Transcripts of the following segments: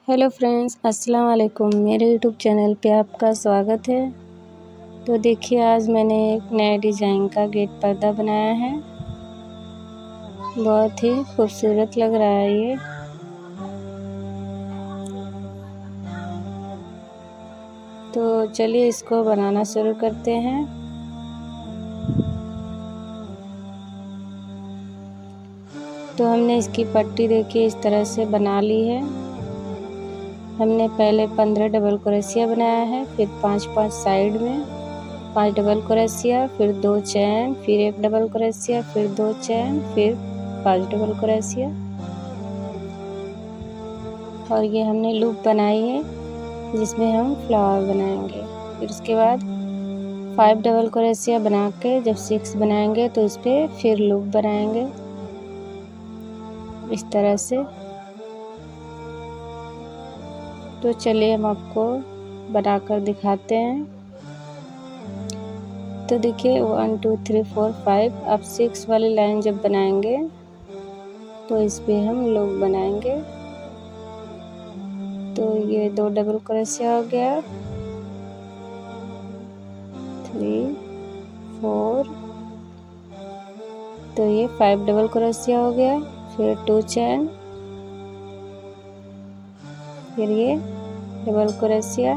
Hello friends, अस्सलाम वालेकुम। मेरे यूट्यूब चैनल पे आपका स्वागत है। तो देखिए, आज मैंने एक नए डिज़ाइन का गेट पर्दा बनाया है। बहुत ही खूबसूरत लग रहा है ये। तो चलिए इसको बनाना शुरू करते हैं। तो हमने इसकी पट्टी देखिए इस तरह से बना ली है। हमने पहले 15 डबल क्रोशिया बनाया है, फिर 5-5 साइड में 5 डबल क्रोशिया, फिर 2 चैन, फिर 1 डबल क्रोशिया, फिर 2 चैन, फिर 5 डबल क्रोशिया। और ये हमने लूप बनाई है जिसमें हम फ्लावर बनाएंगे। फिर उसके बाद 5 डबल क्रोशिया बना के जब 6 बनाएंगे तो इस पर फिर लूप बनाएंगे इस तरह से। तो चलिए हम आपको बनाकर दिखाते हैं। तो देखिए 1 2 3 4 5। अब 6 वाली लाइन जब बनाएंगे तो इस पे हम लूप बनाएंगे। तो ये 2 डबल क्रोशिया हो गया, 3 4। तो ये 5 डबल क्रोशिया हो गया, फिर 2 चैन, फिर ये डबल क्रोशिया।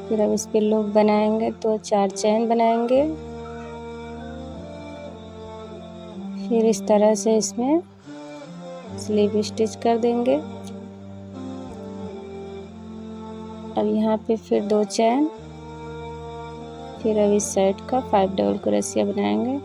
फिर अब इस पे लूप बनाएंगे तो 4 चैन बनाएंगे। फिर इस तरह से इसमें स्लिप स्टिच कर देंगे। अब यहाँ पे फिर 2 चैन, फिर अब इस साइड का 5 डबल क्रोशिया बनाएंगे।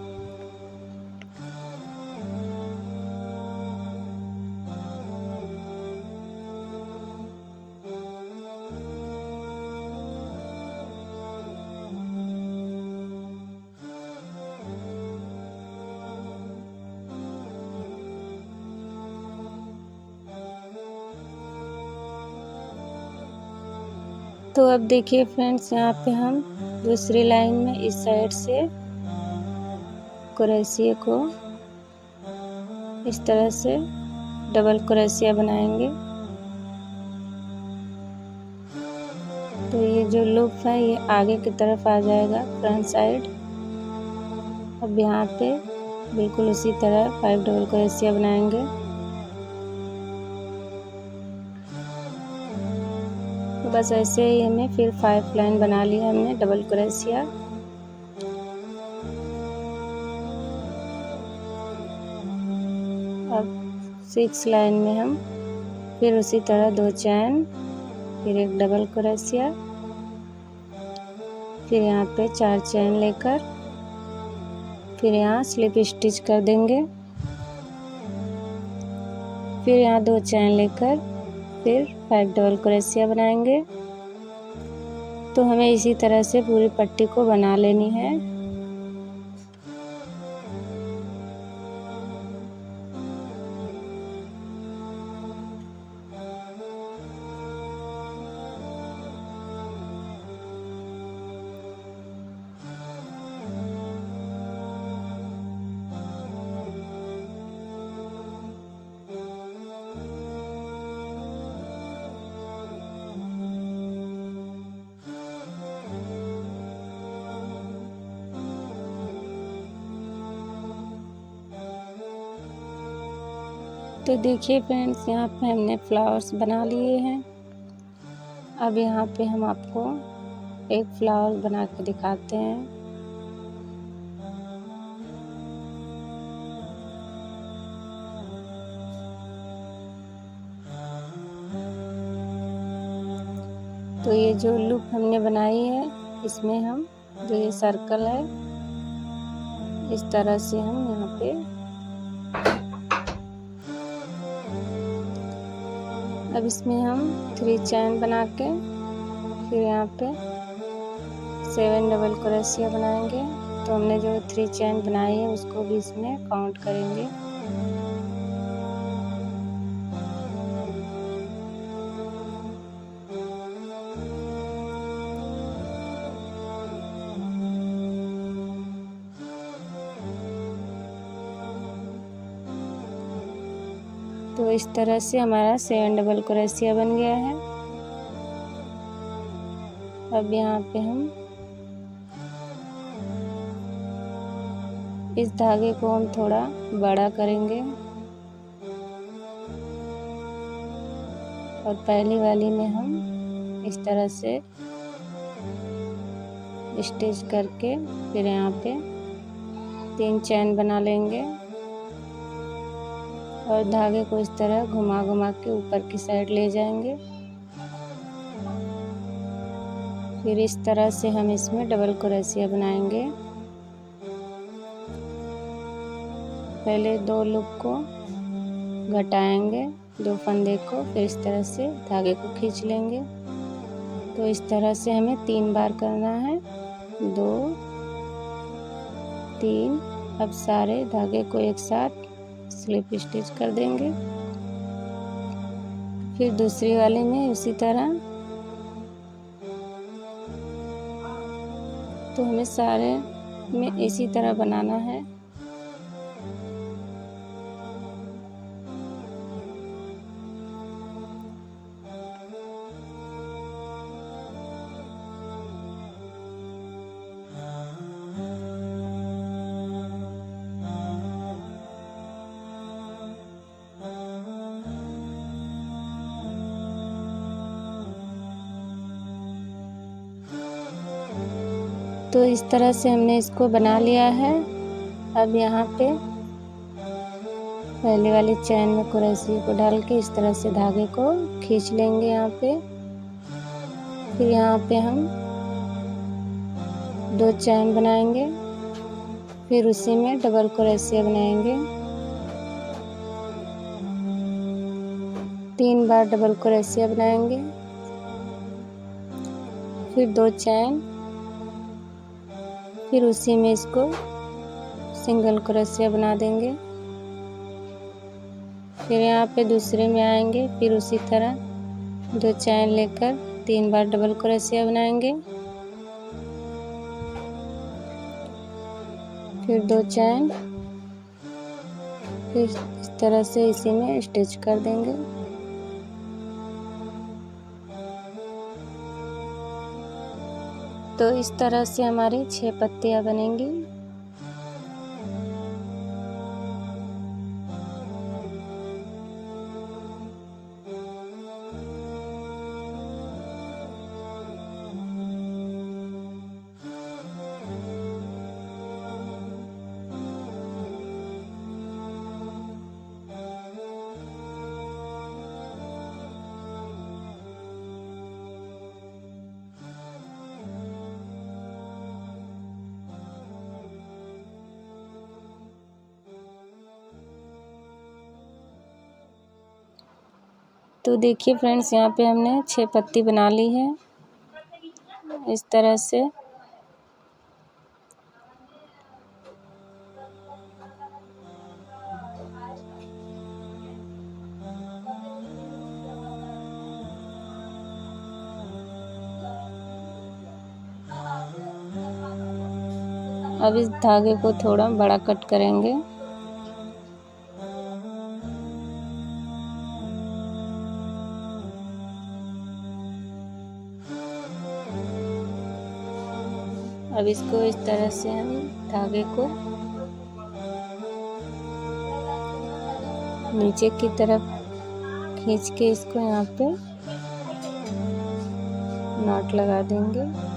तो अब देखिए फ्रेंड्स, यहाँ पे हम दूसरी लाइन में इस साइड से क्रोशिया को इस तरह से डबल क्रोशिया बनाएंगे। तो ये जो लूप है ये आगे की तरफ आ जाएगा, फ्रंट साइड। अब यहाँ पे बिल्कुल उसी तरह 5 डबल क्रोशिया बनाएंगे। तो बस ऐसे ही हमें फिर 5 लाइन बना लिया हमने डबल क्रोशिया। अब 6 लाइन में हम फिर उसी तरह 2 चैन, फिर 1 डबल क्रोशिया, फिर यहाँ पे 4 चैन लेकर फिर यहाँ स्लिप स्टिच कर देंगे। फिर यहाँ 2 चैन लेकर फिर 5 डबल क्रोशिया बनाएंगे। तो हमें इसी तरह से पूरी पट्टी को बना लेनी है। तो देखिए फ्रेंड्स, यहाँ पे हमने फ्लावर्स बना लिए हैं। अब यहाँ पे हम आपको एक फ्लावर बना के दिखाते हैं। तो ये जो लूप हमने बनाई है इसमें हम जो ये सर्कल है इस तरह से हम यहाँ पे अब इसमें हम 3 चैन बना के फिर यहाँ पे 7 डबल क्रोशिया बनाएंगे। तो हमने जो 3 चैन बनाई है उसको भी इसमें काउंट करेंगे। तो इस तरह से हमारा 7 डबल क्रोशिया बन गया है। अब यहाँ पे हम इस धागे को हम थोड़ा बड़ा करेंगे और पहली वाली में हम इस तरह से स्टिच करके फिर यहाँ पे 3 चैन बना लेंगे और धागे को इस तरह घुमा घुमा के ऊपर की साइड ले जाएंगे। फिर इस तरह से हम इसमें डबल क्रोशिया बनाएंगे। पहले 2 लूप को घटाएंगे, 2 फंदे को, फिर इस तरह से धागे को खींच लेंगे। तो इस तरह से हमें 3 बार करना है, 2 3। अब सारे धागे को एक साथ स्लिप स्टिच कर देंगे। फिर दूसरी वाले में उसी तरह। तो हमें सारे में इसी तरह बनाना है। तो इस तरह से हमने इसको बना लिया है। अब यहाँ पे पहले वाली चैन में क्रोशिया को डाल के इस तरह से धागे को खींच लेंगे यहाँ पे। फिर यहाँ पे हम 2 चैन बनाएंगे, फिर उसी में डबल क्रोशिया बनाएंगे। 3 बार डबल क्रोशिया बनाएंगे, फिर 2 चैन, फिर उसी में इसको सिंगल क्रोशिया बना देंगे। फिर यहाँ पे दूसरे में आएंगे, फिर उसी तरह 2 चैन लेकर 3 बार डबल क्रोशिया बनाएंगे, फिर 2 चैन, फिर इस तरह से इसी में स्टिच कर देंगे। तो इस तरह से हमारी 6 पत्तियां बनेंगी। तो देखिए फ्रेंड्स, यहाँ पे हमने 6 पत्ती बना ली है इस तरह से। अब इस धागे को थोड़ा बड़ा कट करेंगे। अब इसको इस तरह से हम धागे को नीचे की तरफ खींच के इसको यहाँ पे नॉट लगा देंगे।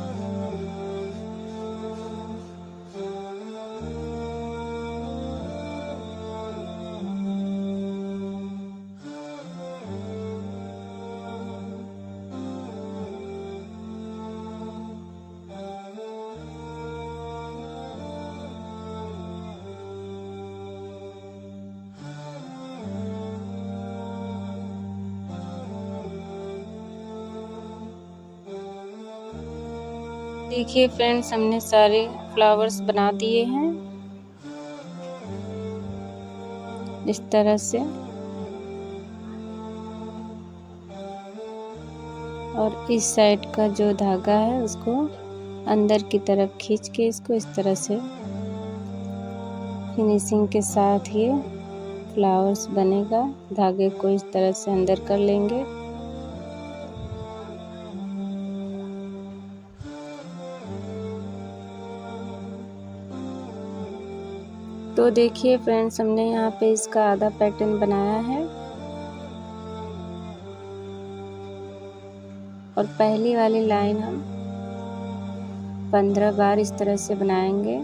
देखिए फ्रेंड्स, हमने सारे फ्लावर्स बना दिए हैं इस तरह से। और इस साइड का जो धागा है उसको अंदर की तरफ खींच के इसको इस तरह से फिनिशिंग के साथ ये फ्लावर्स बनेगा। धागे को इस तरह से अंदर कर लेंगे। तो देखिए फ्रेंड्स, हमने यहाँ पे इसका आधा पैटर्न बनाया है और पहली वाली लाइन हम 15 बार इस तरह से बनाएंगे।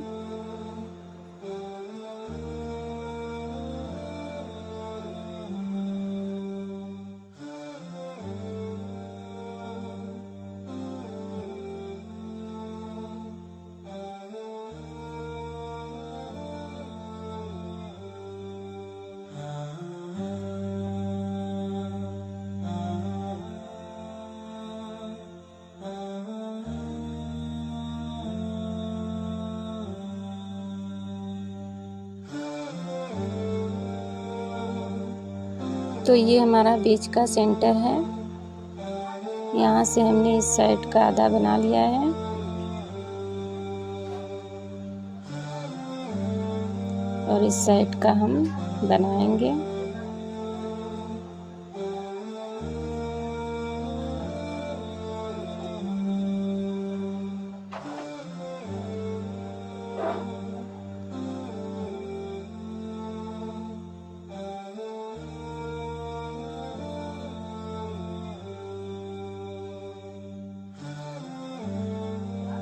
तो ये हमारा बीच का सेंटर है। यहाँ से हमने इस साइड का आधा बना लिया है और इस साइड का हम बनाएंगे।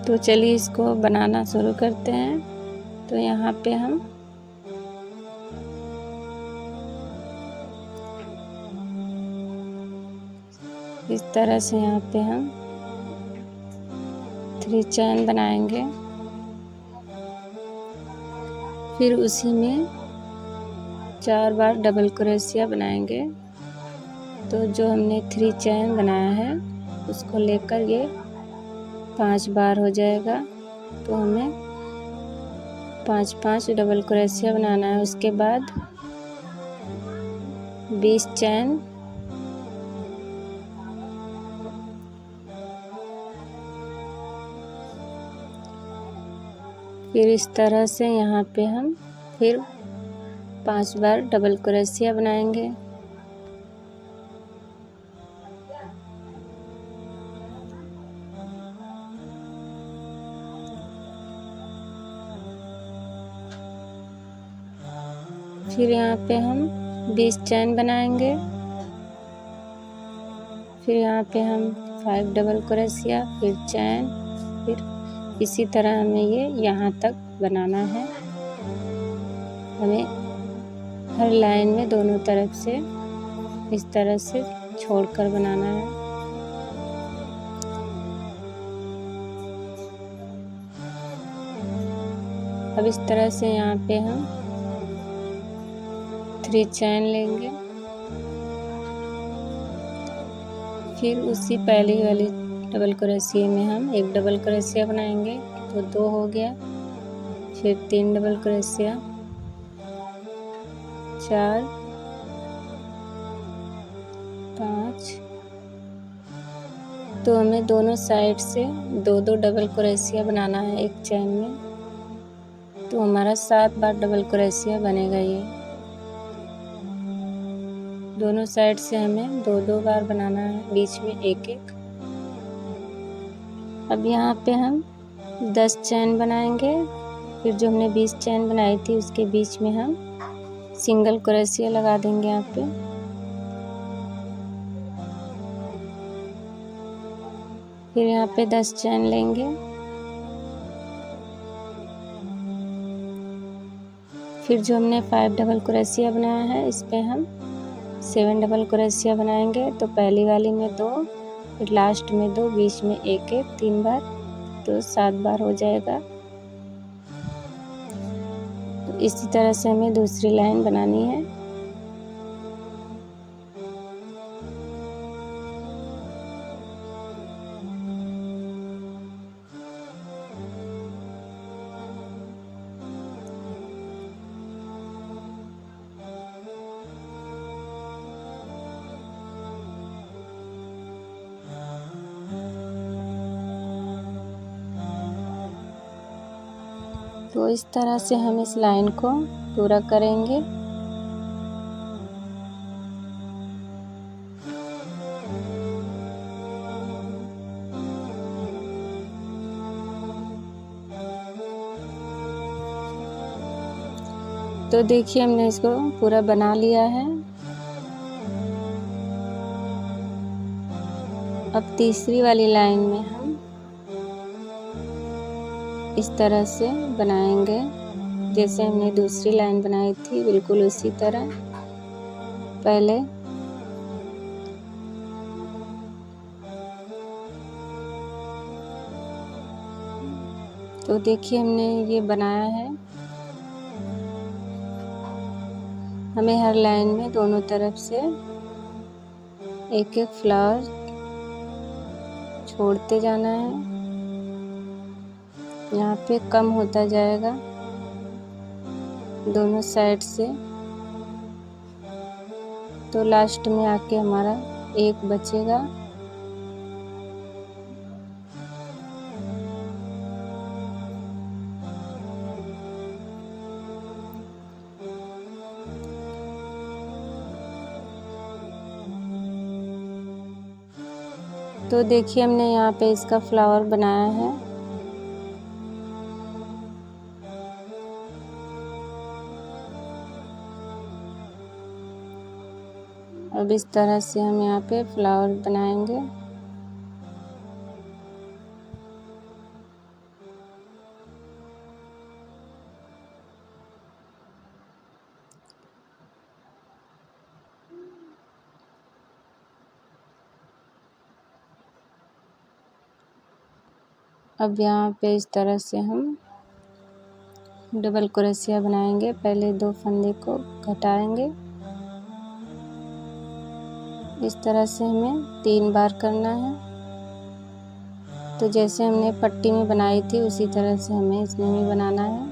तो चलिए इसको बनाना शुरू करते हैं। तो यहाँ पे हम इस तरह से यहाँ पे हम 3 चैन बनाएंगे। फिर उसी में 4 बार डबल क्रोशिया बनाएंगे। तो जो हमने 3 चैन बनाया है उसको लेकर ये 5 बार हो जाएगा। तो हमें 5-5 डबल क्रोशिया बनाना है। उसके बाद 20 चैन, फिर इस तरह से यहाँ पे हम फिर 5 बार डबल क्रोशिया बनाएंगे। फिर यहाँ पे हम 20 चैन बनाएंगे। फिर यहाँ पे हम 5 डबल क्रोशिया, फिर चैन, फिर इसी तरह हमें ये यहाँ तक बनाना है। हमें हर लाइन में दोनों तरफ से इस तरह से छोड़कर बनाना है। अब इस तरह से यहाँ पे हम 3 चैन लेंगे। फिर उसी पहली वाली डबल क्रोशिया में हम 1 डबल क्रोशिया बनाएंगे, तो 2 हो गया। फिर 3 डबल क्रोशिया, 4, 5। तो हमें दोनों साइड से 2-2 डबल क्रोशिया बनाना है एक चैन में। तो हमारा 7 बार डबल क्रोशिया बनेगा। ये दोनों साइड से हमें 2-2 बार बनाना है, बीच में 1-1। अब यहाँ पे हम 10 चैन बनाएंगे। फिर जो हमने 20 चैन बनाई थी उसके बीच में हम सिंगल क्रोशिया लगा देंगे यहाँ पे। फिर यहाँ पे 10 चैन लेंगे। फिर जो हमने 5 डबल क्रोशिया बनाया है इस पे हम 7 डबल क्रोशिया बनाएंगे। तो पहली वाली में 2, फिर लास्ट में 2, बीच में 1-1, 3 बार, तो 7 बार हो जाएगा। तो इसी तरह से हमें दूसरी लाइन बनानी है। तो इस तरह से हम इस लाइन को पूरा करेंगे। तो देखिए हमने इसको पूरा बना लिया है। अब तीसरी वाली लाइन में हम इस तरह से बनाएंगे जैसे हमने दूसरी लाइन बनाई थी, बिल्कुल उसी तरह। पहले तो देखिए हमने ये बनाया है। हमें हर लाइन में दोनों तरफ से एक एक फ्लावर छोड़ते जाना है। यहाँ पे कम होता जाएगा दोनों साइड से, तो लास्ट में आके हमारा एक बचेगा। तो देखिए हमने यहाँ पे इसका फ्लावर बनाया है। अब इस तरह से हम यहाँ पे फ्लावर बनाएंगे। अब यहाँ पे इस तरह से हम डबल क्रोशिया बनाएंगे। पहले 2 फंदे को घटाएंगे। इस तरह से हमें 3 बार करना है। तो जैसे हमने पट्टी में बनाई थी उसी तरह से हमें इसमें भी बनाना है।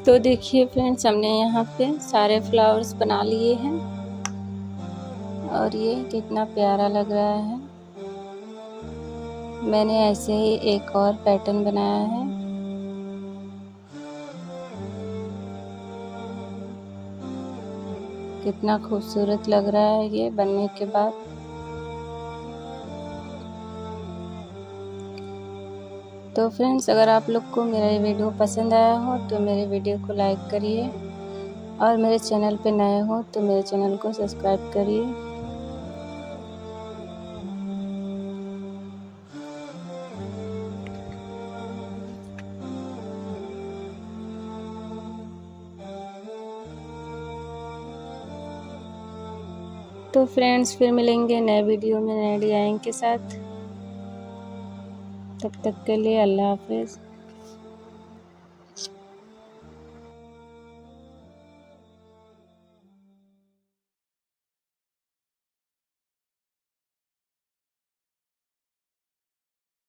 तो देखिए फ्रेंड्स हमने यहाँ पे सारे फ्लावर्स बना लिए हैं और ये कितना प्यारा लग रहा है। मैंने ऐसे ही एक और पैटर्न बनाया है। कितना खूबसूरत लग रहा है ये बनने के बाद। तो फ्रेंड्स, अगर आप लोग को मेरा ये वीडियो पसंद आया हो तो मेरे वीडियो को लाइक करिए, और मेरे चैनल पे नए हो तो मेरे चैनल को सब्सक्राइब करिए। तो फ्रेंड्स, फिर मिलेंगे नए वीडियो में नए डिज़ाइन के साथ। तब तक के लिए अल्लाह हाफिज़।